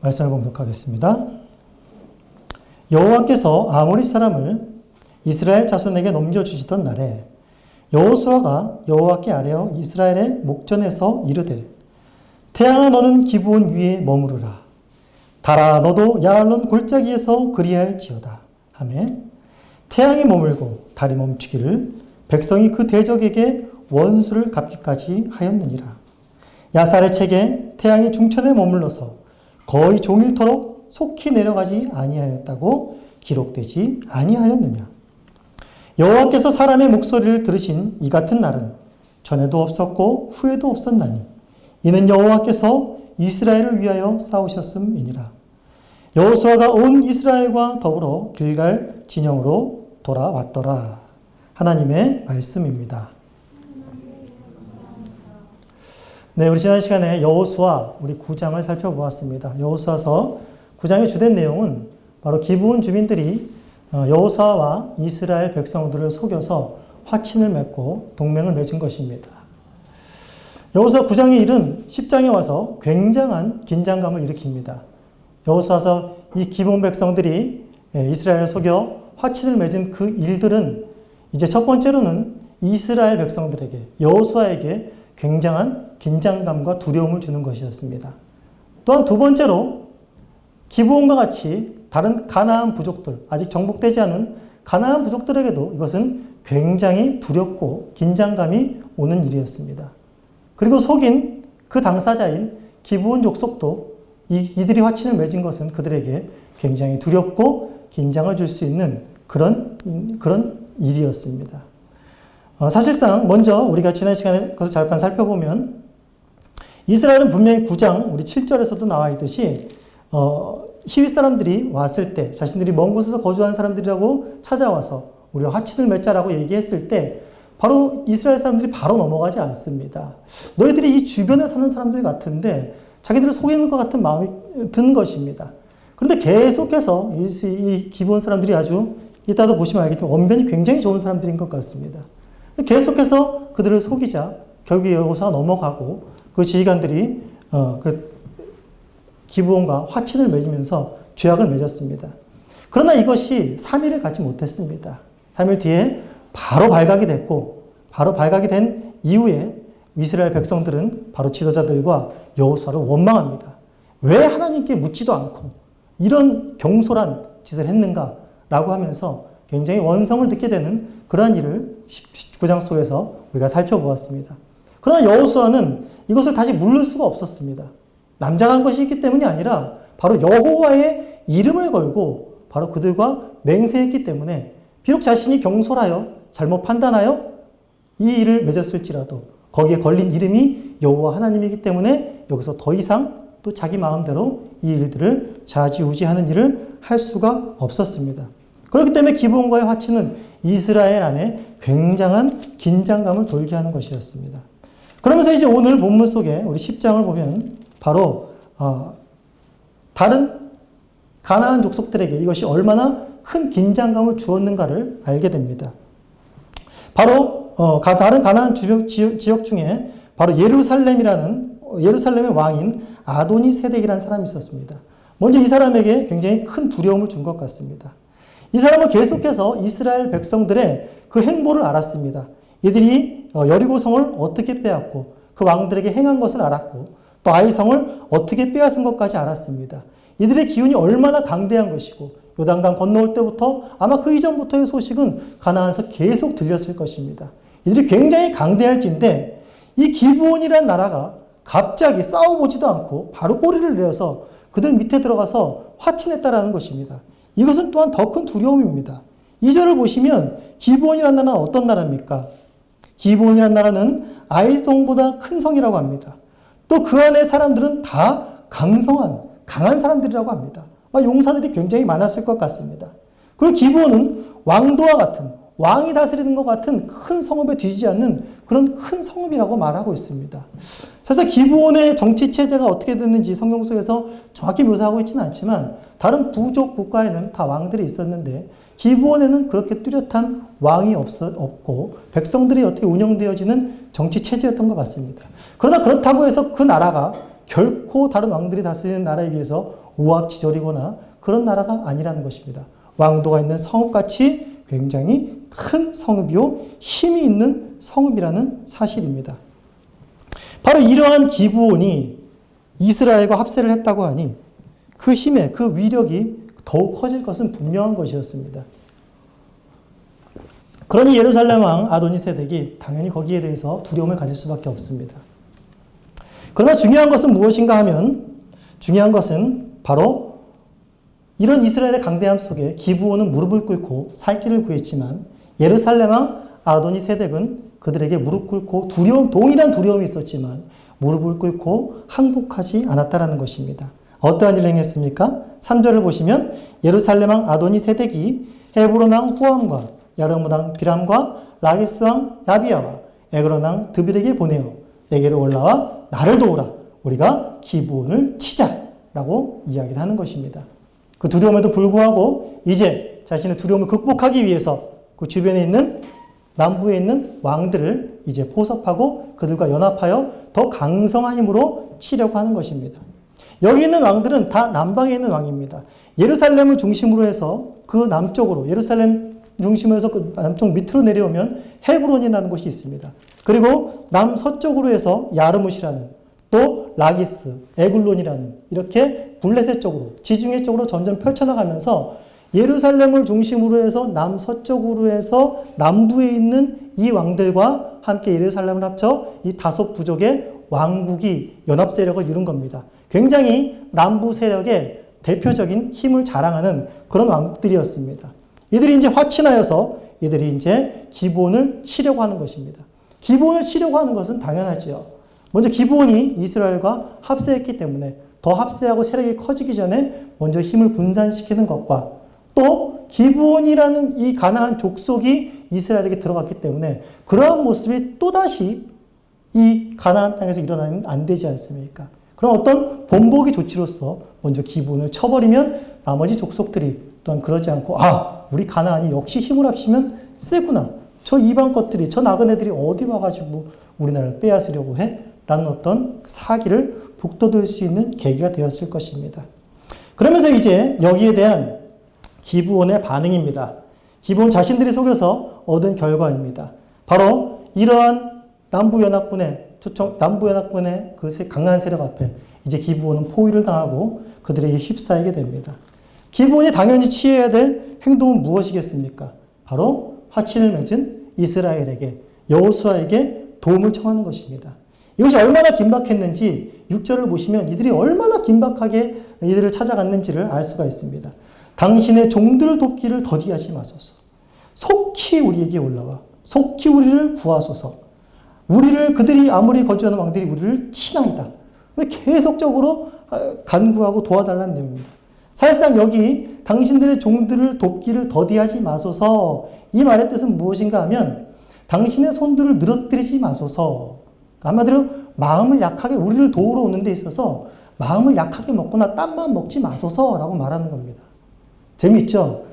말씀을 봉독하겠습니다. 여호와께서 아모리 사람을 이스라엘 자손에게 넘겨주시던 날에 여호수아가 여호와께 아뢰어 이스라엘의 목전에서 이르되 태양아 너는 기브온 위에 머무르라. 달아 너도 야알론 골짜기에서 그리할지어다 하매 태양이 머물고 달이 멈추기를 백성이 그 대적에게 원수를 갚기까지 하였느니라. 야살의 책에 태양이 중천에 머물러서 거의 종일토록 속히 내려가지 아니하였다고 기록되지 아니하였느냐. 여호와께서 사람의 목소리를 들으신 이 같은 날은 전에도 없었고 후에도 없었나니 이는 여호와께서 이스라엘을 위하여 싸우셨음이니라. 여호수아가 온 이스라엘과 더불어 길갈 진영으로 돌아왔더라. 하나님의 말씀입니다. 네, 우리 지난 시간에 여호수아 우리 9장을 살펴보았습니다. 여호수아서 9장의 주된 내용은 바로 기브온 주민들이 여호수아와 이스라엘 백성들을 속여서 화친을 맺고 동맹을 맺은 것입니다. 여호수아 9장의 일은 10장에 와서 굉장한 긴장감을 일으킵니다. 여호수아서 이 기브온 백성들이 이스라엘을 속여 화친을 맺은 그 일들은 이제 첫 번째로는 이스라엘 백성들에게 여호수아에게 굉장한 긴장감과 두려움을 주는 것이었습니다. 또한 두 번째로 기브온과 같이 다른 가나안 부족들, 아직 정복되지 않은 가나안 부족들에게도 이것은 굉장히 두렵고 긴장감이 오는 일이었습니다. 그리고 속인 그 당사자인 기브온 족속도 이들이 화친을 맺은 것은 그들에게 굉장히 두렵고 긴장을 줄 수 있는 그런 일이었습니다. 사실상 먼저 우리가 지난 시간에 그것을 잠깐 살펴보면 이스라엘은 분명히 9장 우리 7절에서도 나와 있듯이 히윗 사람들이 왔을 때 자신들이 먼 곳에서 거주한 사람들이라고 찾아와서 우리가 화친을 맺자라고 얘기했을 때 바로 이스라엘 사람들이 바로 넘어가지 않습니다. 너희들이 이 주변에 사는 사람들 같은데 자기들을 속이는 것 같은 마음이 드는 것입니다. 그런데 계속해서 이 기브온 사람들이 아주 이따도 보시면 알겠지만 언변이 굉장히 좋은 사람들인 것 같습니다. 계속해서 그들을 속이자 결국에 여호수아가 넘어가고 그 지휘관들이 그 기브온과 화친을 맺으면서 죄악을 맺었습니다. 그러나 이것이 3일을 갖지 못했습니다. 3일 뒤에 바로 발각이 됐고 바로 발각이 된 이후에 이스라엘 백성들은 바로 지도자들과 여호수아를 원망합니다. 왜 하나님께 묻지도 않고 이런 경솔한 짓을 했는가라고 하면서 굉장히 원성을 듣게 되는 그러한 일을 19장 속에서 우리가 살펴보았습니다. 그러나 여호수아는 이것을 다시 물을 수가 없었습니다. 남장한 것이 있기 때문이 아니라 바로 여호와의 이름을 걸고 바로 그들과 맹세했기 때문에 비록 자신이 경솔하여 잘못 판단하여 이 일을 맺었을지라도 거기에 걸린 이름이 여호와 하나님이기 때문에 여기서 더 이상 또 자기 마음대로 이 일들을 좌지우지하는 일을 할 수가 없었습니다. 그렇기 때문에 기브온과의 화친은 이스라엘 안에 굉장한 긴장감을 돌게 하는 것이었습니다. 그러면서 이제 오늘 본문 속에 우리 10장을 보면 바로 다른 가나안 족속들에게 이것이 얼마나 큰 긴장감을 주었는가를 알게 됩니다. 바로 다른 가나안 지역 중에 바로 예루살렘의 왕인 아도니 세덱이라는 사람이 있었습니다. 먼저 이 사람에게 굉장히 큰 두려움을 준 것 같습니다. 이 사람은 계속해서 이스라엘 백성들의 그 행보를 알았습니다. 이들이 여리고성을 어떻게 빼앗고 그 왕들에게 행한 것을 알았고 또 아이성을 어떻게 빼앗은 것까지 알았습니다. 이들의 기운이 얼마나 강대한 것이고 요단강 건너올 때부터 아마 그 이전부터의 소식은 가나안에서 계속 들렸을 것입니다. 이들이 굉장히 강대할진데 이 기브온이라는 나라가 갑자기 싸워보지도 않고 바로 꼬리를 내려서 그들 밑에 들어가서 화친했다라는 것입니다. 이것은 또한 더 큰 두려움입니다. 2절을 보시면 기브온이라는 나라는 어떤 나라입니까? 기브온이라는 나라는 아이성보다 큰 성이라고 합니다. 또 그 안에 사람들은 다 강한 사람들이라고 합니다. 용사들이 굉장히 많았을 것 같습니다. 그리고 기브온은 왕도와 같은 왕이 다스리는 것 같은 큰 성읍에 뒤지지 않는 그런 큰 성읍이라고 말하고 있습니다. 사실 기브온의 정치 체제가 어떻게 됐는지 성경 속에서 정확히 묘사하고 있지는 않지만 다른 부족 국가에는 다 왕들이 있었는데 기브온에는 그렇게 뚜렷한 왕이 없고 백성들이 어떻게 운영되어지는 정치 체제였던 것 같습니다. 그러나 그렇다고 해서 그 나라가 결코 다른 왕들이 다스리는 나라에 비해서 오합지졸이거나 그런 나라가 아니라는 것입니다. 왕도가 있는 성읍같이 굉장히 큰 성읍이요, 힘이 있는 성읍이라는 사실입니다. 바로 이러한 기브온이 이스라엘과 합세를 했다고 하니 그 힘의 그 위력이 더욱 커질 것은 분명한 것이었습니다. 그러니 예루살렘 왕 아도니세덱이 당연히 거기에 대해서 두려움을 가질 수밖에 없습니다. 그러나 중요한 것은 무엇인가 하면, 중요한 것은 바로 이런 이스라엘의 강대함 속에 기브온은 무릎을 꿇고 살 길을 구했지만 예루살렘 왕 아도니세덱은 그들에게 무릎 꿇고 동일한 두려움이 있었지만 무릎을 꿇고 항복하지 않았다라는 것입니다. 어떠한 일을 행했습니까? 3절을 보시면 예루살렘 왕 아도니세덱이 헤브론 왕 호함과 야르무 왕 비람과 라기스 왕 야비야와 에그론 왕 드빌에게 보내어 내게로 올라와 나를 도우라. 우리가 기브온을 치자라고 이야기를 하는 것입니다. 그 두려움에도 불구하고 이제 자신의 두려움을 극복하기 위해서 그 주변에 있는 남부에 있는 왕들을 이제 포섭하고 그들과 연합하여 더 강성한 힘으로 치려고 하는 것입니다. 여기 있는 왕들은 다 남방에 있는 왕입니다. 예루살렘을 중심으로 해서 그 남쪽으로, 예루살렘 중심으로 해서 그 남쪽 밑으로 내려오면 헤브론이라는 곳이 있습니다. 그리고 남서쪽으로 해서 야르뭇이라는, 또 라기스, 에굴론이라는, 이렇게 블레셋 쪽으로, 지중해 쪽으로 점점 펼쳐나가면서 예루살렘을 중심으로 해서 남서쪽으로 해서 남부에 있는 이 왕들과 함께 예루살렘을 합쳐 이 다섯 부족의 왕국이 연합 세력을 이룬 겁니다. 굉장히 남부 세력의 대표적인 힘을 자랑하는 그런 왕국들이었습니다. 이들이 이제 화친하여서 이들이 이제 기브온을 치려고 하는 것입니다. 기브온을 치려고 하는 것은 당연하지요. 먼저 기브온이 이스라엘과 합세했기 때문에 더 합세하고 세력이 커지기 전에 먼저 힘을 분산시키는 것과 또 기브온이라는 이 가나안 족속이 이스라엘에게 들어갔기 때문에 그러한 모습이 또다시 이 가나안 땅에서 일어나면 안 되지 않습니까? 그럼 어떤 본보기 조치로서 먼저 기브온을 쳐버리면 나머지 족속들이 또한 그러지 않고 우리 가나안이 역시 힘을 합치면 세구나. 저 이방 것들이, 저 나그네들이 어디 와가지고 우리나라를 빼앗으려고 해? 라는 어떤 사기를 북돋을 수 있는 계기가 되었을 것입니다. 그러면서 이제 여기에 대한 기브온의 반응입니다. 기브온 자신들이 속여서 얻은 결과입니다. 바로 이러한 남부연합군의 그 강한 세력 앞에 이제 기브온은 포위를 당하고 그들에게 휩싸이게 됩니다. 기브온이 당연히 취해야 될 행동은 무엇이겠습니까? 바로 화친을 맺은 이스라엘에게, 여호수아에게 도움을 청하는 것입니다. 이것이 얼마나 긴박했는지 6절을 보시면 이들이 얼마나 긴박하게 이들을 찾아갔는지를 알 수가 있습니다. 당신의 종들을 돕기를 더디하지 마소서. 속히 우리에게 올라와 속히 우리를 구하소서. 그들이 아무리 거주하는 왕들이 우리를 치나이다. 계속적으로 간구하고 도와달라는 내용입니다. 사실상 여기 당신들의 종들을 돕기를 더디하지 마소서, 이 말의 뜻은 무엇인가 하면 당신의 손들을 늘어뜨리지 마소서. 한마디로 마음을 약하게 우리를 도우러 오는 데 있어서 마음을 약하게 먹거나 땀만 먹지 마소서라고 말하는 겁니다. 재미있죠?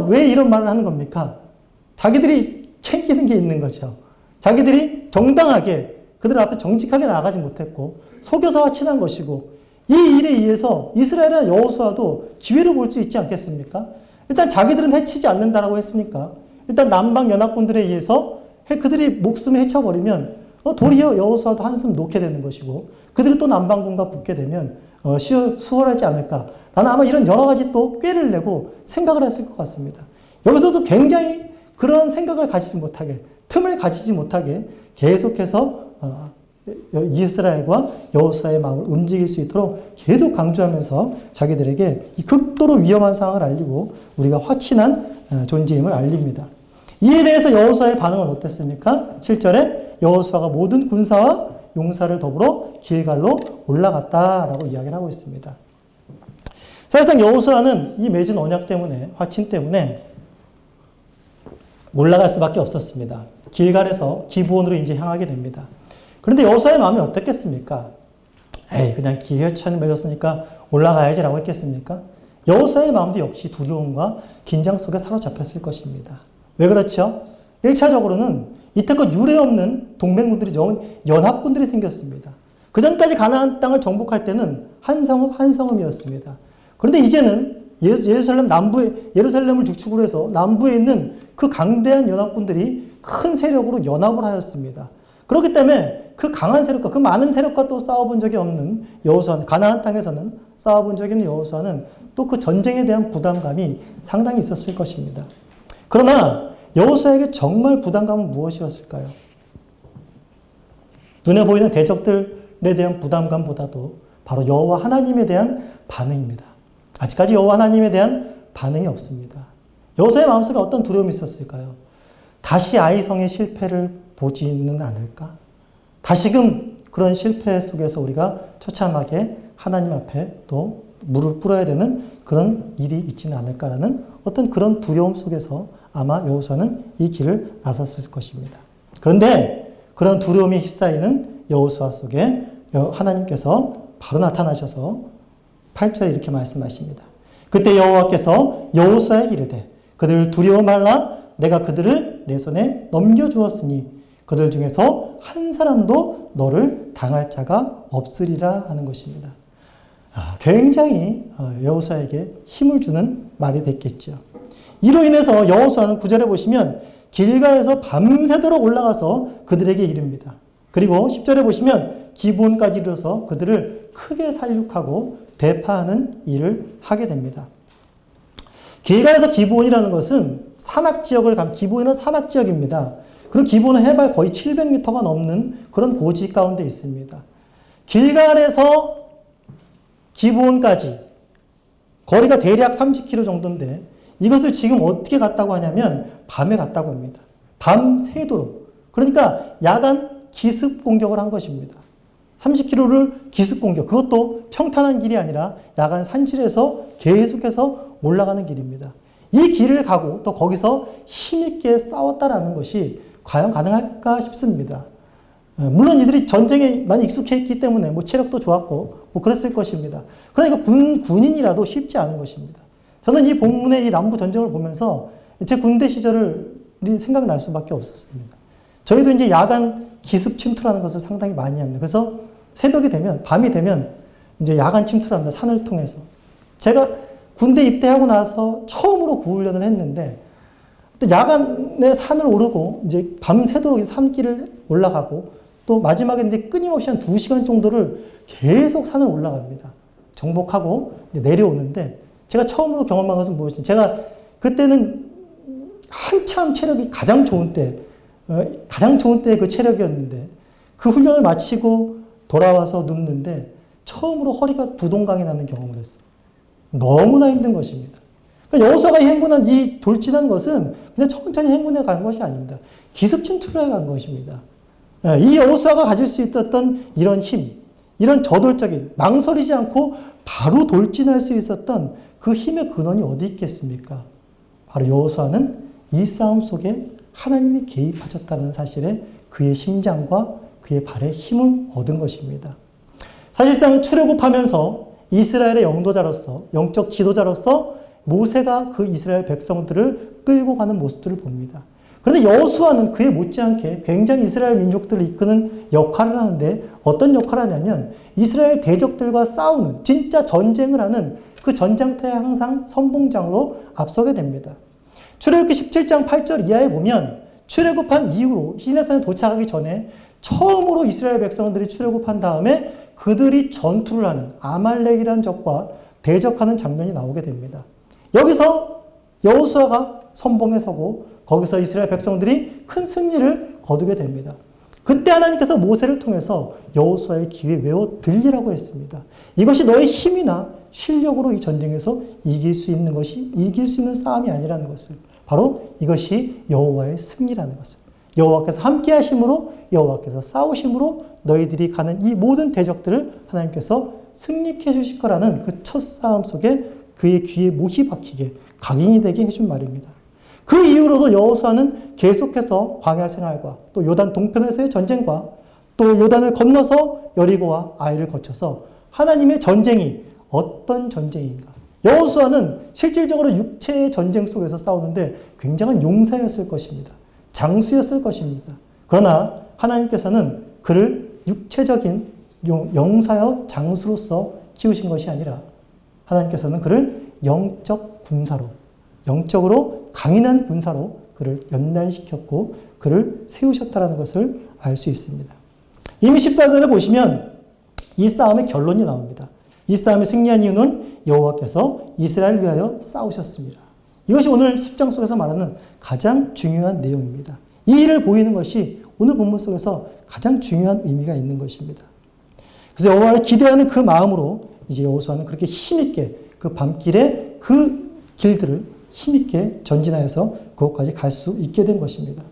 왜 이런 말을 하는 겁니까? 자기들이 챙기는 게 있는 거죠. 자기들이 정당하게 그들 앞에 정직하게 나아가지 못했고 속여서 화친한 것이고, 이 일에 의해서 이스라엘이나 여호수아도 기회를 볼 수 있지 않겠습니까? 일단 자기들은 해치지 않는다라고 했으니까 일단 남방 연합군들에 의해서 그들이 목숨을 해쳐버리면 도리어 여호수아도 한숨 놓게 되는 것이고, 그들이 또 남방군과 붙게 되면 수월하지 않을까 라는 아마 이런 여러 가지 또 꾀를 내고 생각을 했을 것 같습니다. 여기서도 굉장히 그런 생각을 가지지 못하게, 틈을 가지지 못하게 계속해서 이스라엘과 여호수아의 마음을 움직일 수 있도록 계속 강조하면서 자기들에게 이 극도로 위험한 상황을 알리고 우리가 화친한 존재임을 알립니다. 이에 대해서 여호수아의 반응은 어땠습니까? 7절에 여호수아가 모든 군사와 용사를 더불어 길갈로 올라갔다라고 이야기를 하고 있습니다. 사실상 여호수아는 이 맺은 언약 때문에, 화친 때문에 올라갈 수밖에 없었습니다. 길갈에서 기브온으로 이제 향하게 됩니다. 그런데 여호수아의 마음이 어땠겠습니까? 그냥 기회찬을 맺었으니까 올라가야지라고 했겠습니까? 여호수아의 마음도 역시 두려움과 긴장 속에 사로잡혔을 것입니다. 왜 그렇죠? 1차적으로는 이때껏 유례 없는 동맹군들이, 연합군들이 생겼습니다. 그 전까지 가나안 땅을 정복할 때는 한 성읍 한 성읍이었습니다. 그런데 이제는 예루살렘 남부에, 예루살렘을 주축으로 해서 남부에 있는 그 강대한 연합군들이 큰 세력으로 연합을 하였습니다. 그렇기 때문에 그 강한 세력과 그 많은 세력과 또 싸워본 적이 없는 여호수아는, 가나안 땅에서는 싸워본 적이 없는 여호수아는 또 그 전쟁에 대한 부담감이 상당히 있었을 것입니다. 그러나 여호수아에게 정말 부담감은 무엇이었을까요? 눈에 보이는 대적들에 대한 부담감보다도 바로 여호와 하나님에 대한 반응입니다. 아직까지 여호와 하나님에 대한 반응이 없습니다. 여호수아의 마음속에 어떤 두려움이 있었을까요? 다시 아이성의 실패를 보지는 않을까? 다시금 그런 실패 속에서 우리가 처참하게 하나님 앞에 또 물을 뿌려야 되는 그런 일이 있지는 않을까라는 어떤 그런 두려움 속에서 아마 여호수아는 이 길을 나섰을 것입니다. 그런데 그런 두려움에 휩싸이는 여호수아 속에 하나님께서 바로 나타나셔서 8절에 이렇게 말씀하십니다. 그때 여호와께서 여호수아에게 이르되 그들을 두려워 말라. 내가 그들을 내 손에 넘겨주었으니 그들 중에서 한 사람도 너를 당할 자가 없으리라 하는 것입니다. 굉장히 여호수아에게 힘을 주는 말이 됐겠죠. 이로 인해서 여호수아는 9절에 보시면 길갈에서 밤새도록 올라가서 그들에게 이릅니다. 그리고 10절에 보시면 기브온까지 이르러서 그들을 크게 살육하고 대파하는 일을 하게 됩니다. 길갈에서 기브온이라는 것은 산악지역을 간, 기브온은 산악지역입니다. 그리고 기브온은 해발 거의 700m가 넘는 그런 고지 가운데 있습니다. 길갈에서 기브온까지 거리가 대략 30km 정도인데 이것을 지금 어떻게 갔다고 하냐면 밤에 갔다고 합니다. 밤새도록. 그러니까 야간 기습 공격을 한 것입니다. 30km를 기습 공격. 그것도 평탄한 길이 아니라 야간 산지에서 계속해서 올라가는 길입니다. 이 길을 가고 또 거기서 힘있게 싸웠다라는 것이 과연 가능할까 싶습니다. 물론 이들이 전쟁에 많이 익숙해 있기 때문에 체력도 좋았고 그랬을 것입니다. 그러니까 군인이라도 쉽지 않은 것입니다. 저는 이 본문의 이 남부 전쟁을 보면서 제 군대 시절을 생각날 수밖에 없었습니다. 저희도 이제 야간 기습 침투라는 것을 상당히 많이 합니다. 그래서 새벽이 되면, 밤이 되면 이제 야간 침투를 합니다. 산을 통해서. 제가 군대 입대하고 나서 처음으로 그 훈련을 했는데 야간에 산을 오르고 이제 밤새도록 산길을 올라가고 또 마지막에 이제 끊임없이 한 2시간 정도를 계속 산을 올라갑니다. 정복하고 내려오는데 제가 처음으로 경험한 것은 무엇이냐. 제가 그때는 한참 체력이 가장 좋은 때의 그 체력이었는데 그 훈련을 마치고 돌아와서 눕는데 처음으로 허리가 부동강이 나는 경험을 했어요. 너무나 힘든 것입니다. 여호수아가 행군한 이 돌진한 것은 그냥 천천히 행군해 간 것이 아닙니다. 기습 침투를 해 간 것입니다. 이 여호수아가 가질 수 있었던 이런 힘, 이런 저돌적인, 망설이지 않고 바로 돌진할 수 있었던 그 힘의 근원이 어디 있겠습니까? 바로 여호수아는 이 싸움 속에 하나님이 개입하셨다는 사실에 그의 심장과 그의 발에 힘을 얻은 것입니다. 사실상 출애굽하면서 이스라엘의 영도자로서, 영적 지도자로서 모세가 그 이스라엘 백성들을 끌고 가는 모습들을 봅니다. 그런데 여호수아는 그에 못지않게 굉장히 이스라엘 민족들을 이끄는 역할을 하는데 어떤 역할을 하냐면 이스라엘 대적들과 싸우는 진짜 전쟁을 하는 그 전장터에 항상 선봉장으로 앞서게 됩니다. 출애굽기 17장 8절 이하에 보면 출애굽한 이후로 시내산에 도착하기 전에 처음으로 이스라엘 백성들이 출애굽한 다음에 그들이 전투를 하는 아말렉이라는 적과 대적하는 장면이 나오게 됩니다. 여기서 여호수아가 선봉에 서고 거기서 이스라엘 백성들이 큰 승리를 거두게 됩니다. 그때 하나님께서 모세를 통해서 여호수아의 귀에 외워 들리라고 했습니다. 이것이 너의 힘이나 실력으로 이 전쟁에서 이길 수 있는 싸움이 아니라는 것을, 바로 이것이 여호와의 승리라는 것을, 여호와께서 함께 하심으로, 여호와께서 싸우심으로 너희들이 가는 이 모든 대적들을 하나님께서 승리케 해주실 거라는 그 첫 싸움 속에 그의 귀에 못이 박히게, 각인이 되게 해준 말입니다. 그 이후로도 여호수아는 계속해서 광야 생활과 또 요단 동편에서의 전쟁과 또 요단을 건너서 여리고와 아이를 거쳐서 하나님의 전쟁이 어떤 전쟁인가. 여호수아는 실질적으로 육체의 전쟁 속에서 싸우는데 굉장한 용사였을 것입니다. 장수였을 것입니다. 그러나 하나님께서는 그를 육체적인 용사여 장수로서 키우신 것이 아니라 하나님께서는 그를 영적 군사로, 영적으로 강인한 군사로 그를 연단시켰고 그를 세우셨다는 것을 알 수 있습니다. 이미 14절에 보시면 이 싸움의 결론이 나옵니다. 이 싸움에 승리한 이유는 여호와께서 이스라엘을 위하여 싸우셨습니다. 이것이 오늘 10장 속에서 말하는 가장 중요한 내용입니다. 이 일을 보이는 것이 오늘 본문 속에서 가장 중요한 의미가 있는 것입니다. 그래서 여호와를 기대하는 그 마음으로 이제 여호수아는 그렇게 힘있게 그 밤길에 그 길들을 힘있게 전진하여서 그곳까지 갈 수 있게 된 것입니다.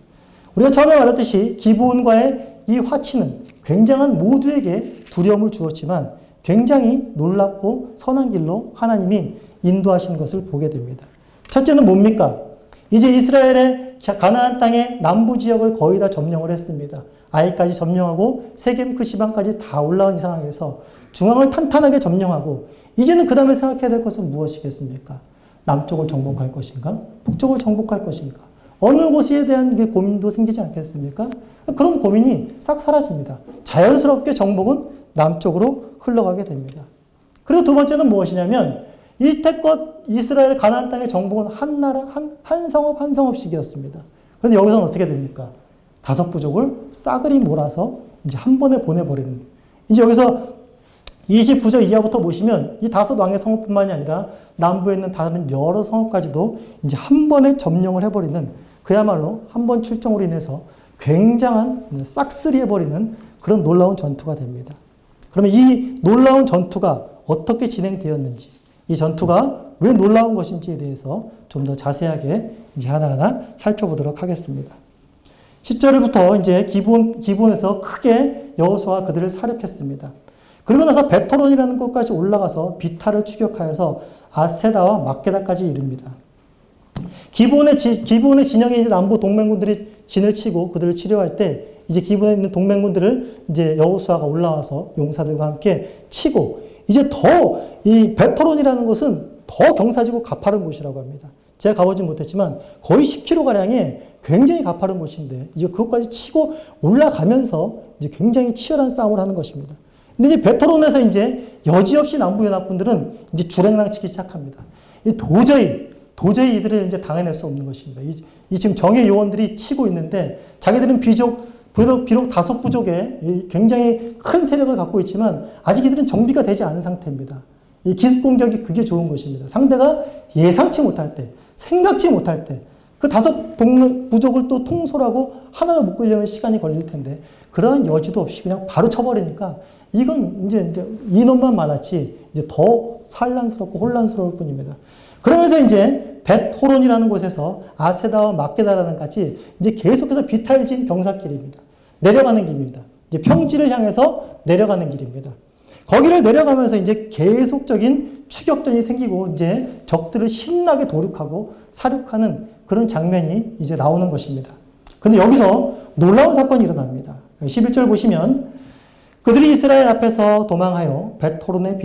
우리가 처음에 말했듯이 기브온과의 이 화치는 굉장한 모두에게 두려움을 주었지만 굉장히 놀랍고 선한 길로 하나님이 인도하시는 것을 보게 됩니다. 첫째는 뭡니까? 이제 이스라엘의 가나안 땅의 남부 지역을 거의 다 점령을 했습니다. 아이까지 점령하고 세겜 그 지방까지 다 올라온 이 상황에서 중앙을 탄탄하게 점령하고 이제는 그 다음에 생각해야 될 것은 무엇이겠습니까? 남쪽을 정복할 것인가? 북쪽을 정복할 것인가? 어느 곳에 대한 고민도 생기지 않겠습니까? 그런 고민이 싹 사라집니다. 자연스럽게 정복은 남쪽으로 흘러가게 됩니다. 그리고 두 번째는 무엇이냐면 이때껏 이스라엘 가나안 땅의 정복은 한 나라, 한 성읍 한 성읍씩이었습니다. 그런데 여기서는 어떻게 됩니까? 5부족을 싸그리 몰아서 이제 한 번에 보내버리는. 이제 여기서 29절 이하부터 보시면 이 5왕의 성읍뿐만이 아니라 남부에 있는 다른 여러 성읍까지도 이제 한 번에 점령을 해버리는 그야말로 한 번 출정으로 인해서 굉장한 싹쓸이 해버리는 그런 놀라운 전투가 됩니다. 그러면 이 놀라운 전투가 어떻게 진행되었는지, 이 전투가 왜 놀라운 것인지에 대해서 좀 더 자세하게 이제 하나하나 살펴보도록 하겠습니다. 10절부터 이제 기브온에서 크게 여호수아가 그들을 사륙했습니다. 그리고 나서 베토론이라는 곳까지 올라가서 비탈을 추격하여서 아세다와 막게다까지 이릅니다. 기브온의 진영에 있는 남부 동맹군들이 진을 치고 그들을 치료할 때 이제 기브온에 있는 동맹군들을 이제 여호수아가 올라와서 용사들과 함께 치고 이제 더 이 베토론이라는 곳은 더 경사지고 가파른 곳이라고 합니다. 제가 가보진 못했지만 거의 10km가량의 굉장히 가파른 곳인데 이제 그것까지 치고 올라가면서 이제 굉장히 치열한 싸움을 하는 것입니다. 근데 이제 베토론에서 이제 여지없이 남부연합군들은 이제 주랭랑 치기 시작합니다. 도저히 이들을 이제 당해낼 수 없는 것입니다. 이 지금 정예 요원들이 치고 있는데 자기들은 비록 5부족의 굉장히 큰 세력을 갖고 있지만 아직 이들은 정비가 되지 않은 상태입니다. 이 기습 공격이 그게 좋은 것입니다. 상대가 예상치 못할 때, 생각지 못할 때, 그 5부족을 또 통솔하고 하나로 묶으려면 시간이 걸릴 텐데, 그러한 여지도 없이 그냥 바로 쳐버리니까, 이건 이제 인원만 많았지, 이제 더 산란스럽고 혼란스러울 뿐입니다. 그러면서 이제 벳호론이라는 곳에서 아세다와 막게다라는 같이 이제 계속해서 비탈진 경사길입니다. 내려가는 길입니다. 이제 평지를 향해서 내려가는 길입니다. 거기를 내려가면서 이제 계속적인 추격전이 생기고 이제 적들을 신나게 도륙하고 사륙하는 그런 장면이 이제 나오는 것입니다. 근데 여기서 놀라운 사건이 일어납니다. 11절 보시면 그들이 이스라엘 앞에서 도망하여 벳호론의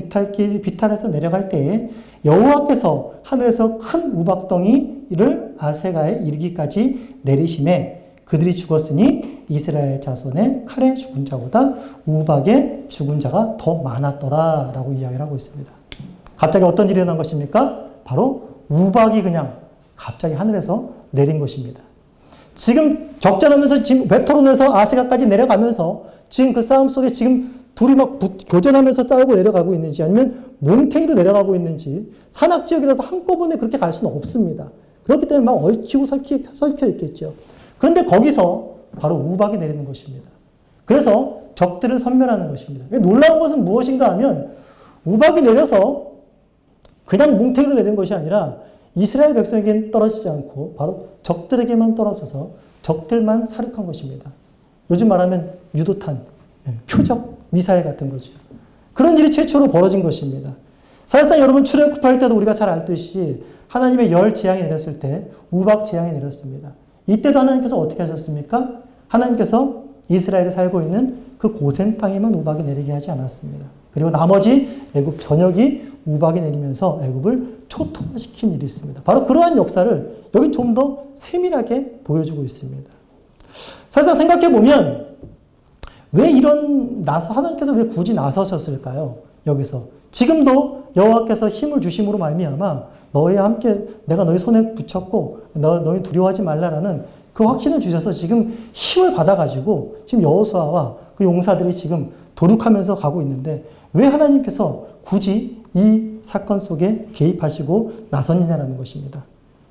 비탈에서 내려갈 때에 여호와께서 하늘에서 큰 우박덩이를 아세가에 이르기까지 내리심에 그들이 죽었으니 이스라엘 자손의 칼에 죽은 자보다 우박에 죽은 자가 더 많았더라 라고 이야기를 하고 있습니다. 갑자기 어떤 일이 일어난 것입니까? 바로 우박이 그냥 갑자기 하늘에서 내린 것입니다. 지금 적전하면서 지금 벳호론에서 아세가까지 내려가면서 지금 그 싸움 속에 지금 둘이 막 교전하면서 싸우고 내려가고 있는지 아니면 몽탱이로 내려가고 있는지 산악지역이라서 한꺼번에 그렇게 갈 수는 없습니다. 그렇기 때문에 막 얽히고 설켜 있겠죠. 그런데 거기서 바로 우박이 내리는 것입니다. 그래서 적들을 섬멸하는 것입니다. 놀라운 것은 무엇인가 하면 우박이 내려서 그냥 뭉탱이로 내린 것이 아니라 이스라엘 백성에게는 떨어지지 않고 바로 적들에게만 떨어져서 적들만 사륙한 것입니다. 요즘 말하면 유도탄, 표적 미사일 같은 거죠. 그런 일이 최초로 벌어진 것입니다. 사실상 여러분 출애굽할 때도 우리가 잘 알듯이 하나님의 열 재앙이 내렸을 때 우박 재앙이 내렸습니다. 이때도 하나님께서 어떻게 하셨습니까? 하나님께서 이스라엘에 살고 있는 그 고센 땅에만 우박이 내리게 하지 않았습니다. 그리고 나머지 애굽 전역이 우박이 내리면서 애굽을 초토화시킨 일이 있습니다. 바로 그러한 역사를 여기 좀 더 세밀하게 보여주고 있습니다. 사실상 생각해 보면 왜 하나님께서 왜 굳이 나서셨을까요? 여기서. 지금도 여호와께서 힘을 주심으로 말미암아 너희와 함께 내가 너희 손에 붙였고 너희 두려워하지 말라라는 그 확신을 주셔서 지금 힘을 받아가지고 지금 여호수아와 그 용사들이 지금 도륙하면서 가고 있는데 왜 하나님께서 굳이 이 사건 속에 개입하시고 나섰느냐라는 것입니다.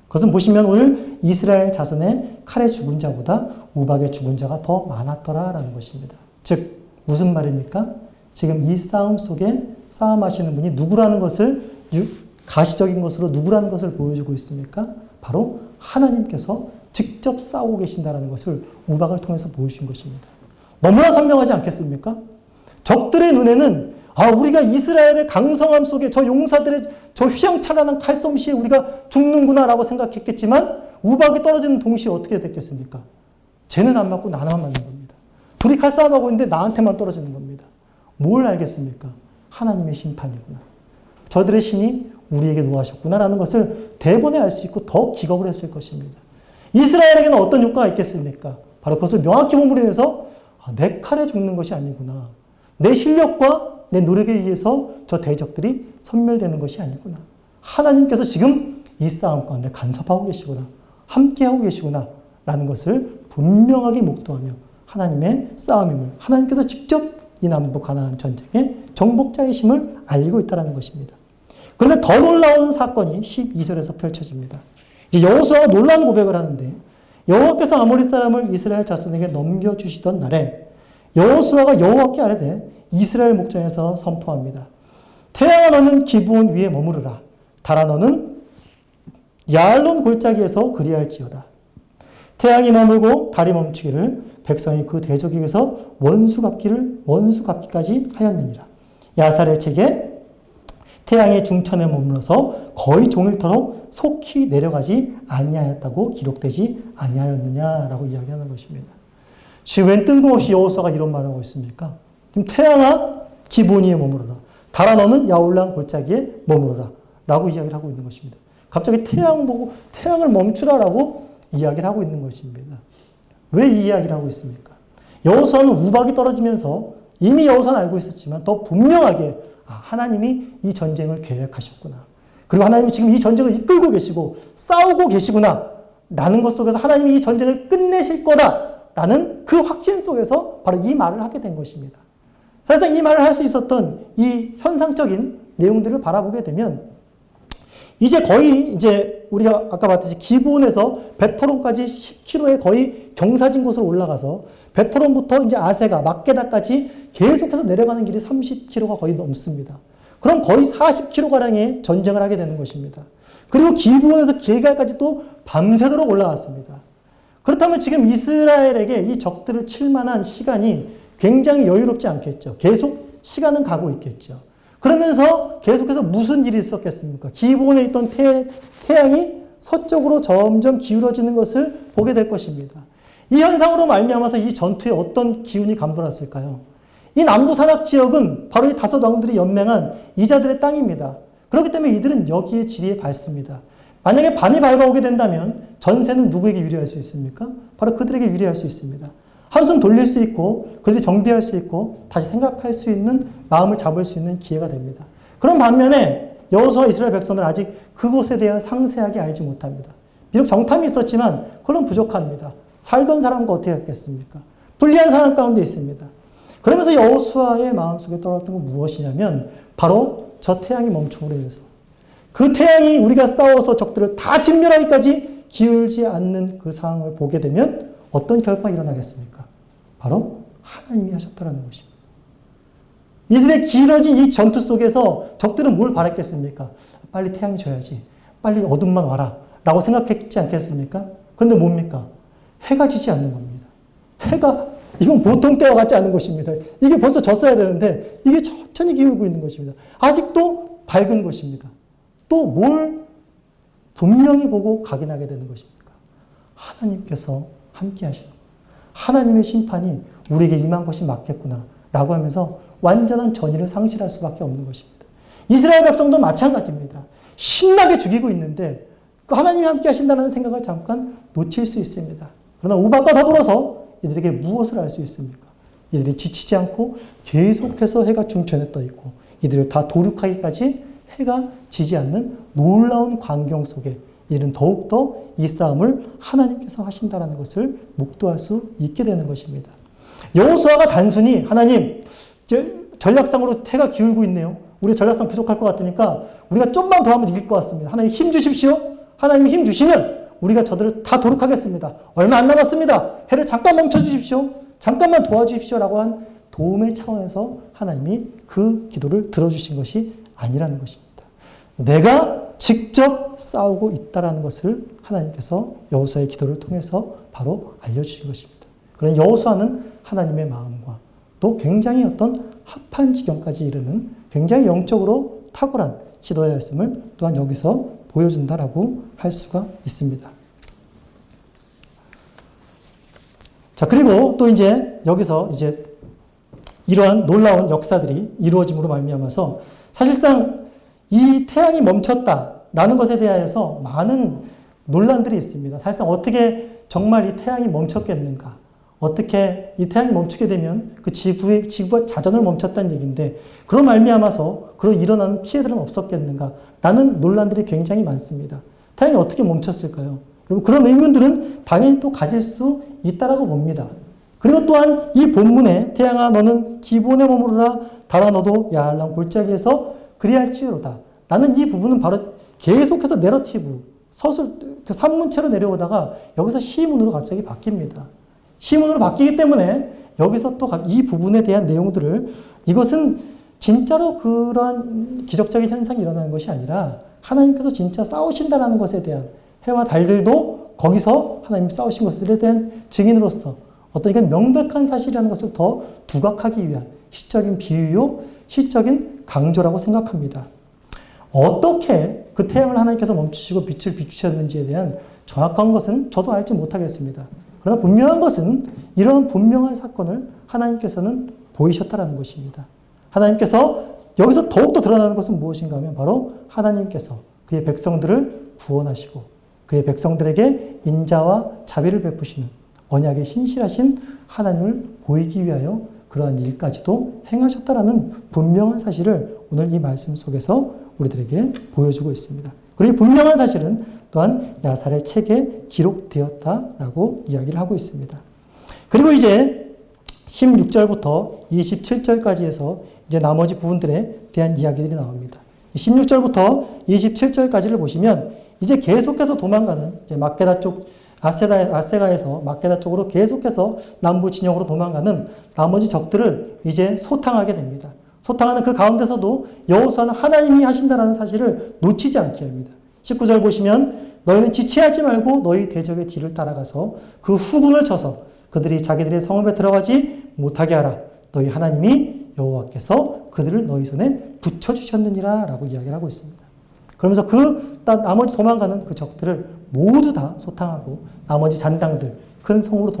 그것은 보시면 오늘 이스라엘 자손의 칼에 죽은 자보다 우박에 죽은 자가 더 많았더라라는 것입니다. 즉 무슨 말입니까? 지금 이 싸움 속에 싸움하시는 분이 누구라는 것을 가시적인 것으로 누구라는 것을 보여주고 있습니까? 바로 하나님께서 직접 싸우고 계신다는 것을 우박을 통해서 보여주신 것입니다. 너무나 선명하지 않겠습니까? 적들의 눈에는 우리가 이스라엘의 강성함 속에 저 용사들의 저 휘황찬란한 칼솜씨에 우리가 죽는구나라고 생각했겠지만 우박이 떨어지는 동시에 어떻게 됐겠습니까? 쟤는 안 맞고 나만 맞는 겁니다. 둘이 칼싸움하고 있는데 나한테만 떨어지는 겁니다. 뭘 알겠습니까? 하나님의 심판이구나. 저들의 신이 우리에게 노하셨구나라는 것을 대번에 알 수 있고 더 기겁을 했을 것입니다. 이스라엘에게는 어떤 효과가 있겠습니까? 바로 그것을 명확히 본물에서 내 칼에 죽는 것이 아니구나. 내 실력과 내 노력에 의해서 저 대적들이 섬멸되는 것이 아니구나. 하나님께서 지금 이 싸움 가운데 간섭하고 계시구나. 함께하고 계시구나. 라는 것을 분명하게 목도하며 하나님의 싸움임을 하나님께서 직접 이 남북 가나안 전쟁의 정복자이심을 알리고 있다는 것입니다. 그런데 더 놀라운 사건이 12절에서 펼쳐집니다. 여호수아가 놀라운 고백을 하는데 여호와께서 아모리 사람을 이스라엘 자손에게 넘겨주시던 날에 여호수아가 여호와께 아뢰되 이스라엘 목전에서 선포합니다. 태양아 너는 기브온 위에 머무르라. 달아 너는 야알론 골짜기에서 그리할지어다. 태양이 머물고 달이 멈추기를 백성이 그 대적에게서 원수 갚기까지 하였느니라. 야살의 책에 태양의 중천에 머물러서 거의 종일토록 속히 내려가지 아니하였다고 기록되지 아니하였느냐라고 이야기하는 것입니다. 지금 웬 뜬금없이 여호수아가 이런 말을 하고 있습니까? 지금 태양아 기브온에 머무르라. 달아 너는 야올란 골짜기에 머무르라. 라고 이야기를 하고 있는 것입니다. 갑자기 태양 보고 태양을 멈추라라고 이야기를 하고 있는 것입니다. 왜 이 이야기를 하고 있습니까? 여호수아는 우박이 떨어지면서 이미 여호수아는 알고 있었지만 더 분명하게 하나님이 이 전쟁을 계획하셨구나. 그리고 하나님이 지금 이 전쟁을 이끌고 계시고 싸우고 계시구나. 라는 것 속에서 하나님이 이 전쟁을 끝내실 거다. 라는 그 확신 속에서 바로 이 말을 하게 된 것입니다. 사실상 이 말을 할 수 있었던 이 현상적인 내용들을 바라보게 되면 이제 우리가 아까 봤듯이 기브온에서 베토론까지 10km의 거의 경사진 곳으로 올라가서 베토론부터 이제 아세가 막게다까지 계속해서 내려가는 길이 30km가 거의 넘습니다. 그럼 거의 40km가량의 전쟁을 하게 되는 것입니다. 그리고 기브온에서 길갈까지 또 밤새도록 올라갔습니다. 그렇다면 지금 이스라엘에게 이 적들을 칠 만한 시간이 굉장히 여유롭지 않겠죠. 계속 시간은 가고 있겠죠. 그러면서 계속해서 무슨 일이 있었겠습니까? 기브온에 있던 태양이 서쪽으로 점점 기울어지는 것을 보게 될 것입니다. 이 현상으로 말미암아서 이 전투에 어떤 기운이 감돌았을까요? 이 남부 산악 지역은 바로 이 다섯 왕들이 연맹한 이자들의 땅입니다. 그렇기 때문에 이들은 여기에 지리에 밝습니다. 만약에 밤이 밝아오게 된다면 전세는 누구에게 유리할 수 있습니까? 바로 그들에게 유리할 수 있습니다. 한숨 돌릴 수 있고 그들이 정비할 수 있고 다시 생각할 수 있는 마음을 잡을 수 있는 기회가 됩니다. 그런 반면에 여호수아와 이스라엘 백성들은 아직 그곳에 대해 상세하게 알지 못합니다. 비록 정탐이 있었지만 그건 부족합니다. 살던 사람과 어떻게 했겠습니까? 불리한 상황 가운데 있습니다. 그러면서 여호수아의 마음속에 떠올랐던 건 무엇이냐면 바로 저 태양이 멈춤으로 인해서 그 태양이 우리가 싸워서 적들을 다 진멸하기까지 기울지 않는 그 상황을 보게 되면 어떤 결과가 일어나겠습니까? 바로 하나님이 하셨다는 것입니다. 이들의 길어진 이 전투 속에서 적들은 뭘 바랐겠습니까? 빨리 태양이 져야지. 빨리 어둠만 와라. 라고 생각했지 않겠습니까? 그런데 뭡니까? 해가 지지 않는 겁니다. 이건 보통 때와 같지 않은 것입니다. 이게 벌써 졌어야 되는데 이게 천천히 기울고 있는 것입니다. 아직도 밝은 것입니다. 또 뭘 분명히 보고 각인하게 되는 것입니까? 하나님께서 함께 하시는 하나님의 심판이 우리에게 임한 것이 맞겠구나 라고 하면서 완전한 전의를 상실할 수밖에 없는 것입니다. 이스라엘 백성도 마찬가지입니다. 신나게 죽이고 있는데 하나님이 함께 하신다는 생각을 잠깐 놓칠 수 있습니다. 그러나 우박과 더불어서 이들에게 무엇을 알 수 있습니까? 이들이 지치지 않고 계속해서 해가 중천에 떠 있고 이들을 다 도륙하기까지 해가 지지 않는 놀라운 광경 속에 이들은 더욱더 이 싸움을 하나님께서 하신다라는 것을 목도할 수 있게 되는 것입니다. 여호수아가 단순히 하나님 전략상으로 해가 기울고 있네요. 우리 전략상 부족할 것 같으니까 우리가 좀만 더 하면 이길 것 같습니다. 하나님 힘 주십시오. 하나님 힘 주시면 우리가 저들을 다 도륙하겠습니다. 얼마 안 남았습니다. 해를 잠깐 멈춰 주십시오. 잠깐만 도와주십시오. 라고 한 도움의 차원에서 하나님이 그 기도를 들어주신 것이 아니라는 것입니다. 내가 직접 싸우고 있다는 것을 하나님께서 여호수아의 기도를 통해서 바로 알려주신 것입니다. 그런 여호수아는 하나님의 마음과 또 굉장히 어떤 합한 지경까지 이르는 굉장히 영적으로 탁월한 지도자였음을 또한 여기서 보여준다라고 할 수가 있습니다. 자, 그리고 또 이제 여기서 이제 이러한 놀라운 역사들이 이루어짐으로 말미암아서 사실상 이 태양이 멈췄다라는 것에 대하여서 많은 논란들이 있습니다. 사실상 어떻게 정말 이 태양이 멈췄겠는가? 어떻게 이 태양이 멈추게 되면 그 지구가 자전을 멈췄다는 얘기인데 그런 말미암아서 그런 일어나는 피해들은 없었겠는가라는 논란들이 굉장히 많습니다. 태양이 어떻게 멈췄을까요? 여러분 그런 의문들은 당연히 또 가질 수 있다라고 봅니다. 그리고 또한 이 본문에 태양아 너는 기본에 머무르라 달아 너도 야알람 골짜기에서 그리할지어로다 라는 이 부분은 바로 계속해서 내러티브 서술 그 산문체로 내려오다가 여기서 시문으로 갑자기 바뀝니다. 시문으로 바뀌기 때문에 여기서 또 이 부분에 대한 내용들을 이것은 진짜로 그러한 기적적인 현상이 일어나는 것이 아니라 하나님께서 진짜 싸우신다라는 것에 대한 해와 달들도 거기서 하나님이 싸우신 것들에 대한 증인으로서 어떤 이건 명백한 사실이라는 것을 더 두각하기 위한 시적인 비유요, 시적인 강조라고 생각합니다. 어떻게 그 태양을 하나님께서 멈추시고 빛을 비추셨는지에 대한 정확한 것은 저도 알지 못하겠습니다. 그러나 분명한 것은 이런 분명한 사건을 하나님께서는 보이셨다라는 것입니다. 하나님께서 여기서 더욱더 드러나는 것은 무엇인가 하면 바로 하나님께서 그의 백성들을 구원하시고 그의 백성들에게 인자와 자비를 베푸시는 언약의 신실하신 하나님을 보이기 위하여 그러한 일까지도 행하셨다라는 분명한 사실을 오늘 이 말씀 속에서 우리들에게 보여주고 있습니다. 그리고 이 분명한 사실은 또한 야살의 책에 기록되었다라고 이야기를 하고 있습니다. 그리고 이제 16절부터 27절까지 해서 이제 나머지 부분들에 대한 이야기들이 나옵니다. 16절부터 27절까지를 보시면 이제 계속해서 도망가는 이제 막게다 쪽 아세가에서 막게다 쪽으로 계속해서 남부 진영으로 도망가는 나머지 적들을 이제 소탕하게 됩니다. 소탕하는 그 가운데서도 여호수아는 하나님이 하신다라는 사실을 놓치지 않게 합니다. 19절 보시면 너희는 지체하지 말고 너희 대적의 뒤를 따라가서 그 후군을 쳐서 그들이 자기들의 성읍에 들어가지 못하게 하라. 너희 하나님이 여호와께서 그들을 너희 손에 붙여주셨느니라 라고 이야기를 하고 있습니다. 그러면서 나머지 도망가는 그 적들을 모두 다 소탕하고 나머지 잔당들 큰 성으로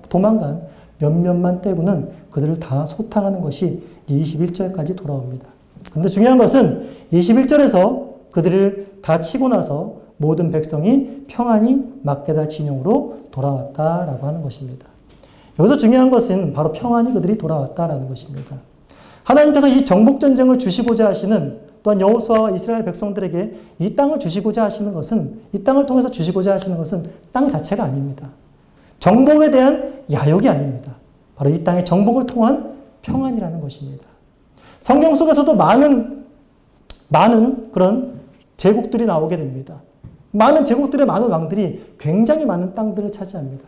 도망간 몇몇만 떼고는 그들을 다 소탕하는 것이 21절까지 돌아옵니다. 그런데 중요한 것은 21절에서 그들을 다 치고 나서 모든 백성이 평안히 막게다 진영으로 돌아왔다라고 하는 것입니다. 여기서 중요한 것은 바로 평안히 그들이 돌아왔다라는 것입니다. 하나님께서 이 정복전쟁을 주시고자 하시는 또한 여호수아와 이스라엘 백성들에게 이 땅을 주시고자 하시는 것은 이 땅을 통해서 주시고자 하시는 것은 땅 자체가 아닙니다. 정복에 대한 야욕이 아닙니다. 바로 이 땅의 정복을 통한 평안이라는 것입니다. 성경 속에서도 많은 그런 제국들이 나오게 됩니다. 많은 제국들의 많은 왕들이 굉장히 많은 땅들을 차지합니다.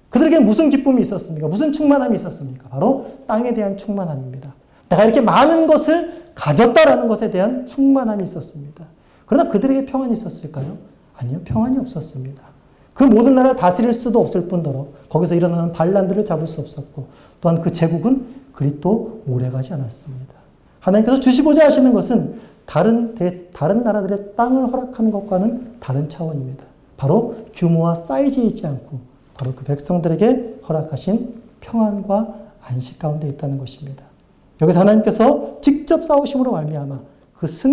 그들에게 무슨 기쁨이 있었습니까? 무슨 충만함이 있었습니까? 바로 땅에 대한 충만함입니다. 내가 이렇게 많은 것을 가졌다라는 것에 대한 충만함이 있었습니다. 그러나 그들에게 평안이 있었을까요? 아니요, 평안이 없었습니다. 그 모든 나라를 다스릴 수도 없을 뿐더러 거기서 일어나는 반란들을 잡을 수 없었고 또한 그 제국은 그리 또 오래가지 않았습니다. 하나님께서 주시고자 하시는 것은 다른 나라들의 땅을 허락하는 것과는 다른 차원입니다. 바로 규모와 사이즈에 있지 않고 바로 그 백성들에게 허락하신 평안과 안식 가운데 있다는 것입니다. 여기서 하나님께서 직접 싸우심으로 말미암아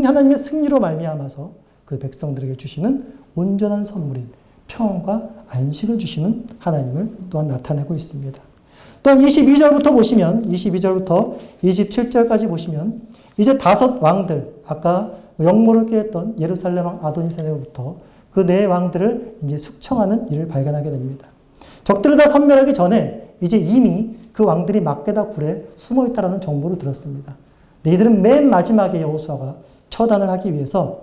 하나님의 승리로 말미암아서 그 백성들에게 주시는 온전한 선물인 평안과 안식을 주시는 하나님을 또한 나타내고 있습니다. 또한 22절부터 보시면 22절부터 27절까지 보시면 이제 5 왕들, 아까 영모를 꾀했던 예루살렘 왕 아도니세로부터 그 네 왕들을 이제 숙청하는 일을 발견하게 됩니다. 적들을 다 섬멸하기 전에 이제 이미 그 왕들이 막게다 굴에 숨어 있다라는 정보를 들었습니다. 이들은 맨 마지막에 여호수아가 처단을 하기 위해서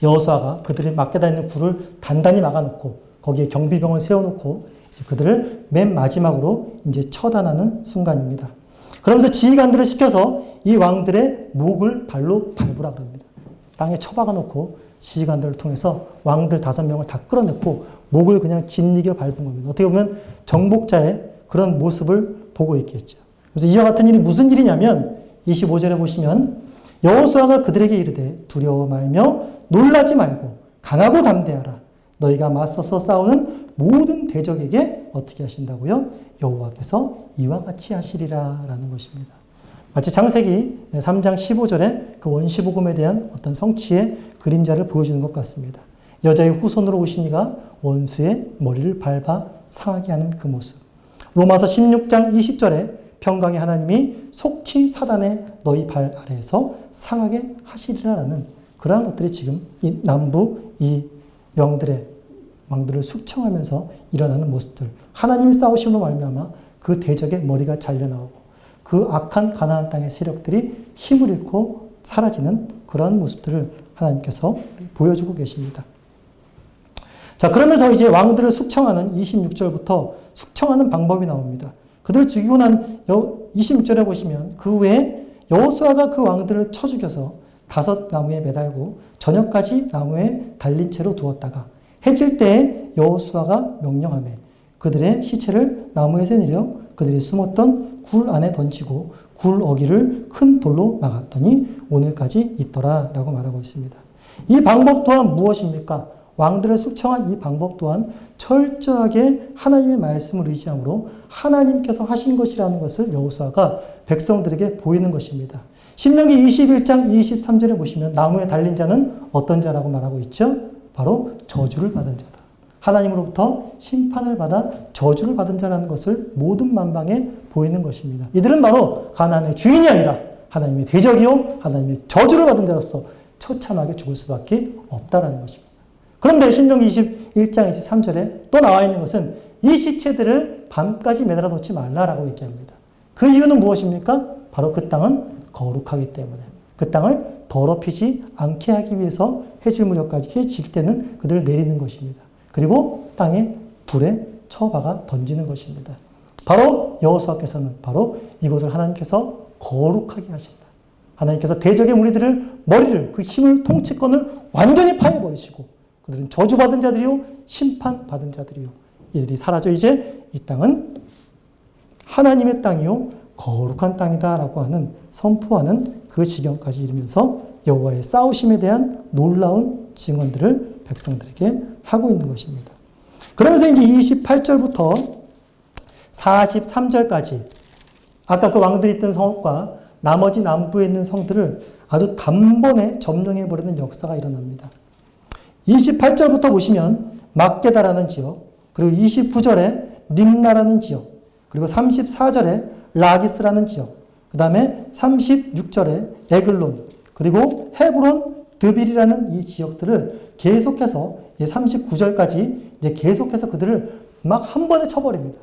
여호수아가 그들이 막게다 있는 굴을 단단히 막아놓고 거기에 경비병을 세워놓고 그들을 맨 마지막으로 이제 처단하는 순간입니다. 그러면서 지휘관들을 시켜서 이 왕들의 목을 발로 밟으라 그럽니다. 땅에 처박아 놓고 지휘관들을 통해서 왕들 5명을 다 끌어내고 목을 그냥 짓이겨 밟은 겁니다. 어떻게 보면 정복자의 그런 모습을 보고 있겠죠. 그래서 이와 같은 일이 무슨 일이냐면 25절에 보시면 여호수아가 그들에게 이르되 두려워 말며 놀라지 말고 강하고 담대하라. 너희가 맞서서 싸우는 모든 대적에게 어떻게 하신다고요? 여호와께서 이와 같이 하시리라 라는 것입니다. 마치 창세기 3장 15절에 그 원시복음에 대한 어떤 성취의 그림자를 보여주는 것 같습니다. 여자의 후손으로 오신 이가 원수의 머리를 밟아 상하게 하는 그 모습. 로마서 16장 20절에 평강의 하나님이 속히 사단의 너희 발 아래에서 상하게 하시리라라는 그러한 것들이 지금 이 남부 이 왕들을 숙청하면서 일어나는 모습들. 하나님이 싸우심으로 말미암아 그 대적의 머리가 잘려나오고 그 악한 가나안 땅의 세력들이 힘을 잃고 사라지는 그러한 모습들을 하나님께서 보여주고 계십니다. 자, 그러면서 이제 왕들을 숙청하는 26절부터 숙청하는 방법이 나옵니다. 그들을 죽이고 난 26절에 보시면 그 후에 여호수아가 그 왕들을 쳐 죽여서 5 나무에 매달고 저녁까지 나무에 달린 채로 두었다가 해질 때에 여호수아가 명령하며 그들의 시체를 나무에서 내려 그들이 숨었던 굴 안에 던지고 굴 어귀를 큰 돌로 막았더니 오늘까지 있더라 라고 말하고 있습니다. 이 방법 또한 무엇입니까? 왕들을 숙청한 이 방법 또한 철저하게 하나님의 말씀을 의지함으로 하나님께서 하신 것이라는 것을 여호수아가 백성들에게 보이는 것입니다. 신명기 21장 23절에 보시면 나무에 달린 자는 어떤 자라고 말하고 있죠? 바로 저주를 받은 자다. 하나님으로부터 심판을 받아 저주를 받은 자라는 것을 모든 만방에 보이는 것입니다. 이들은 바로 가나안의 주인이 아니라 하나님의 대적이요 하나님의 저주를 받은 자로서 처참하게 죽을 수밖에 없다라는 것입니다. 그런데 신명기 21장 23절에 또 나와 있는 것은 이 시체들을 밤까지 매달아 놓지 말라라고 얘기합니다. 그 이유는 무엇입니까? 바로 그 땅은 거룩하기 때문에 그 땅을 더럽히지 않게 하기 위해서 해질 무렵까지 해질 때는 그들을 내리는 것입니다. 그리고 땅에 불에 쳐박아 던지는 것입니다. 바로 여호수아께서는 바로 이것을 하나님께서 거룩하게 하신다. 하나님께서 대적의 무리들을 머리를 그 힘을 통치권을 완전히 파해버리시고 그들은 저주받은 자들이요 심판받은 자들이요 이들이 사라져 이제 이 땅은 하나님의 땅이요 거룩한 땅이다라고 하는 선포하는 그 지경까지 이르면서 여호와의 싸우심에 대한 놀라운 증언들을 백성들에게 하고 있는 것입니다. 그러면서 이제 28절부터 43절까지 아까 그 왕들이 있던 성읍과 나머지 남부에 있는 성들을 아주 단번에 점령해버리는 역사가 일어납니다. 28절부터 보시면 막게다라는 지역, 그리고 29절에 림나라는 지역, 그리고 34절에 라기스라는 지역, 그 다음에 36절에 에글론, 그리고 헤브론, 드빌이라는 이 지역들을 계속해서 39절까지 이제 계속해서 그들을 막 한 번에 쳐버립니다.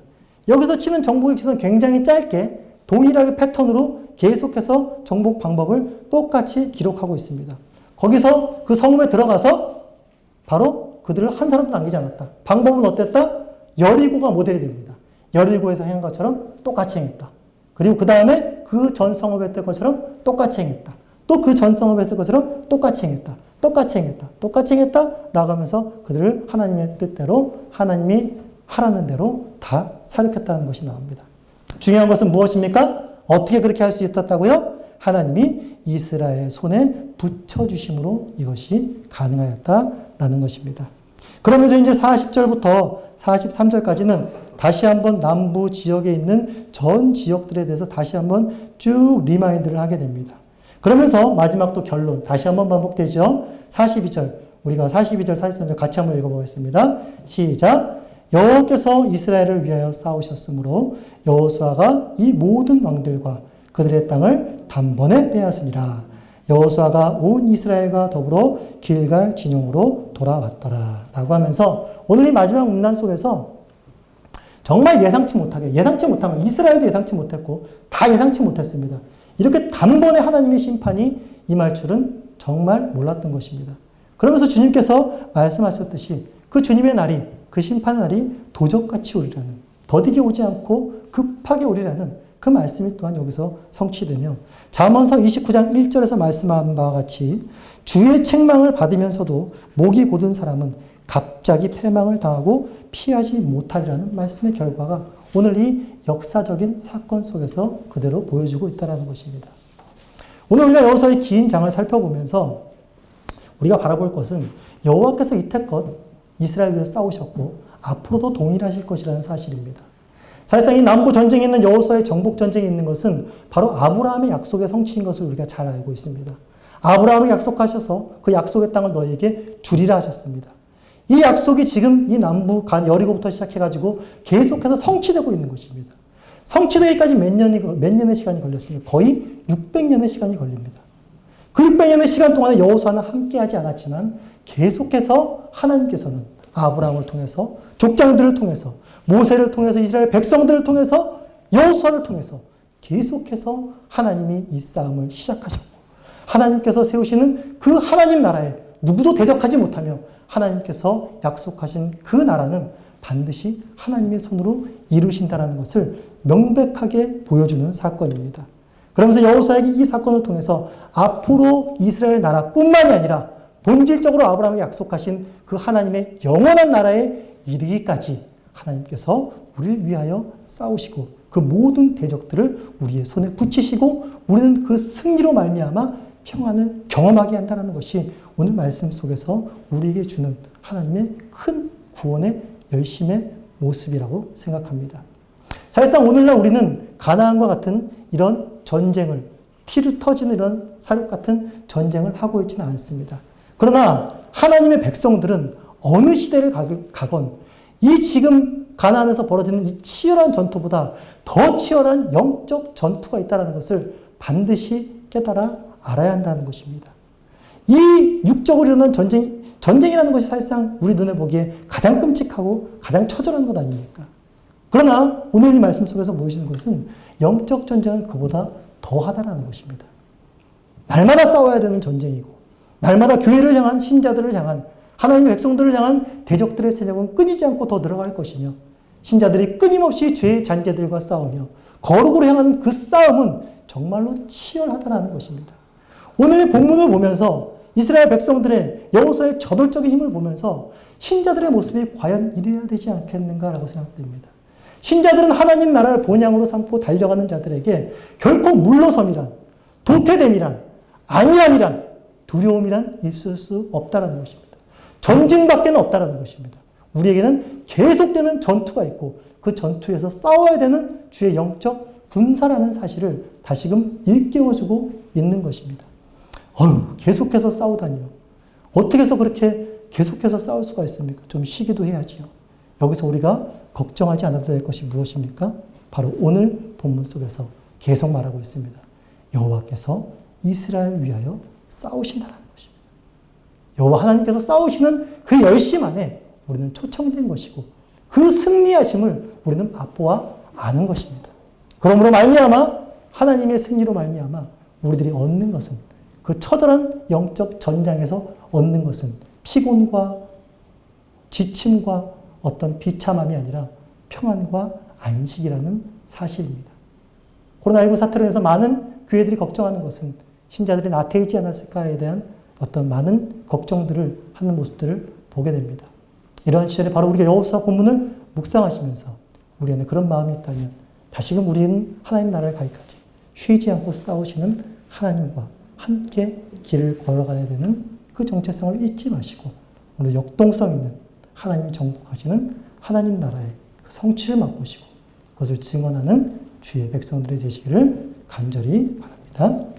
여기서 치는 정복의 기는 굉장히 짧게 동일하게 패턴으로 계속해서 정복 방법을 똑같이 기록하고 있습니다. 거기서 그 성읍에 들어가서 바로 그들을 한 사람도 남기지 않았다. 방법은 어땠다? 여리고가 모델이 됩니다. 여리고에서 행한 것처럼 똑같이 행했다. 그리고 그 다음에 그 전 성읍에 했던 것처럼 똑같이 행했다. 또 그 전 성읍에 했던 것처럼 똑같이 행했다. 똑같이 행했다. 똑같이 행했다. 라고 하면서 그들을 하나님의 뜻대로 하나님이 하라는 대로 다 사륙했다는 것이 나옵니다. 중요한 것은 무엇입니까? 어떻게 그렇게 할 수 있었다고요? 하나님이 이스라엘 손에 붙여주심으로 이것이 가능하였다라는 것입니다. 그러면서 이제 40절부터 43절까지는 다시 한번 남부 지역에 있는 전 지역들에 대해서 다시 한번 쭉 리마인드를 하게 됩니다. 그러면서 마지막 또 결론 다시 한번 반복되죠. 42절 우리가 42절 43절 같이 한번 읽어보겠습니다. 시작. 여호와께서 이스라엘을 위하여 싸우셨으므로 여호수아가 이 모든 왕들과 그들의 땅을 단번에 빼앗으니라. 여호수아가 온 이스라엘과 더불어 길갈 진영으로 돌아왔더라. 라고 하면서 오늘 이 마지막 문단 속에서 정말 예상치 못한 건 이스라엘도 예상치 못했고 다 예상치 못했습니다. 이렇게 단번에 하나님의 심판이 임할 줄은 정말 몰랐던 것입니다. 그러면서 주님께서 말씀하셨듯이 그 주님의 날이, 그 심판의 날이 도적같이 오리라는, 더디게 오지 않고 급하게 오리라는 그 말씀이 또한 여기서 성취되며 잠언서 29장 1절에서 말씀한 바와 같이 주의 책망을 받으면서도 목이 곧은 사람은 갑자기 패망을 당하고 피하지 못하리라는 말씀의 결과가 오늘 이 역사적인 사건 속에서 그대로 보여주고 있다는 것입니다. 오늘 우리가 여호수아의 긴 장을 살펴보면서 우리가 바라볼 것은 여호와께서 이태껏 이스라엘 위에 싸우셨고 앞으로도 동일하실 것이라는 사실입니다. 사실상 이 남부 전쟁에 있는 여호수아의 정복 전쟁에 있는 것은 바로 아브라함의 약속의 성취인 것을 우리가 잘 알고 있습니다. 아브라함이 약속하셔서 그 약속의 땅을 너희에게 주리라 하셨습니다. 이 약속이 지금 이 남부 여리고부터 시작해가지고 계속해서 성취되고 있는 것입니다. 성취되기까지 몇 년의 시간이 걸렸습니다. 거의 600년의 시간이 걸립니다. 그 600년의 시간 동안에 여호수아는 함께하지 않았지만 계속해서 하나님께서는 아브라함을 통해서 족장들을 통해서 모세를 통해서 이스라엘 백성들을 통해서 여호수아를 통해서 계속해서 하나님이 이 싸움을 시작하셨고 하나님께서 세우시는 그 하나님 나라에 누구도 대적하지 못하며 하나님께서 약속하신 그 나라는 반드시 하나님의 손으로 이루신다라는 것을 명백하게 보여주는 사건입니다. 그러면서 여호수아에게 이 사건을 통해서 앞으로 이스라엘 나라뿐만이 아니라 본질적으로 아브라함이 약속하신 그 하나님의 영원한 나라에 이르기까지 하나님께서 우리를 위하여 싸우시고 그 모든 대적들을 우리의 손에 붙이시고 우리는 그 승리로 말미암아 평안을 경험하게 한다는 것이 오늘 말씀 속에서 우리에게 주는 하나님의 큰 구원의 열심의 모습이라고 생각합니다. 사실상 오늘날 우리는 가나안과 같은 이런 전쟁을 피를 터지는 이런 사륙 같은 전쟁을 하고 있지는 않습니다. 그러나 하나님의 백성들은 어느 시대를 가건 이 지금 가나안에서 벌어지는 이 치열한 전투보다 더 치열한 영적 전투가 있다는 것을 반드시 깨달아 알아야 한다는 것입니다. 이 육적으로 일어난 전쟁이라는 것이 사실상 우리 눈에 보기에 가장 끔찍하고 가장 처절한 것 아닙니까? 그러나 오늘 이 말씀 속에서 보여주는 것은 영적 전쟁은 그보다 더하다는 것입니다. 날마다 싸워야 되는 전쟁이고 날마다 교회를 향한 신자들을 향한 하나님의 백성들을 향한 대적들의 세력은 끊이지 않고 더 늘어갈 것이며 신자들이 끊임없이 죄의 잔재들과 싸우며 거룩으로 향한 그 싸움은 정말로 치열하다는 것입니다. 오늘 이 본문을 보면서 이스라엘 백성들의 여호수아의 저돌적인 힘을 보면서 신자들의 모습이 과연 이래야 되지 않겠는가라고 생각됩니다. 신자들은 하나님 나라를 본향으로 삼고 달려가는 자들에게 결코 물러섬이란, 도태됨이란, 안일함이란, 두려움이란 있을 수 없다는 것입니다. 전쟁밖에는 없다는 것입니다. 우리에게는 계속되는 전투가 있고 그 전투에서 싸워야 되는 주의 영적 군사라는 사실을 다시금 일깨워주고 있는 것입니다. 계속해서 싸우다니요. 어떻게 해서 그렇게 계속해서 싸울 수가 있습니까? 좀 쉬기도 해야지요. 여기서 우리가 걱정하지 않아도 될 것이 무엇입니까? 바로 오늘 본문 속에서 계속 말하고 있습니다. 여호와께서 이스라엘을 위하여 싸우신다라는 것입니다. 여호와 하나님께서 싸우시는 그 열심 안에 우리는 초청된 것이고 그 승리하심을 우리는 맛보아 아는 것입니다. 그러므로 말미암아 하나님의 승리로 말미암아 우리들이 얻는 것은 그 처절한 영적 전장에서 얻는 것은 피곤과 지침과 어떤 비참함이 아니라 평안과 안식이라는 사실입니다. 코로나19 사태로 인해서 많은 교회들이 걱정하는 것은 신자들이 나태해지지 않았을까에 대한 어떤 많은 걱정들을 하는 모습들을 보게 됩니다. 이러한 시절에 바로 우리가 여호수아 본문을 묵상하시면서 우리 안에 그런 마음이 있다면 다시금 우리는 하나님 나라를 가기까지 쉬지 않고 싸우시는 하나님과 함께 길을 걸어가야 되는 그 정체성을 잊지 마시고 오늘 역동성 있는 하나님이 정복하시는 하나님 나라의 그 성취를 맛보시고 그것을 증언하는 주의 백성들이 되시기를 간절히 바랍니다.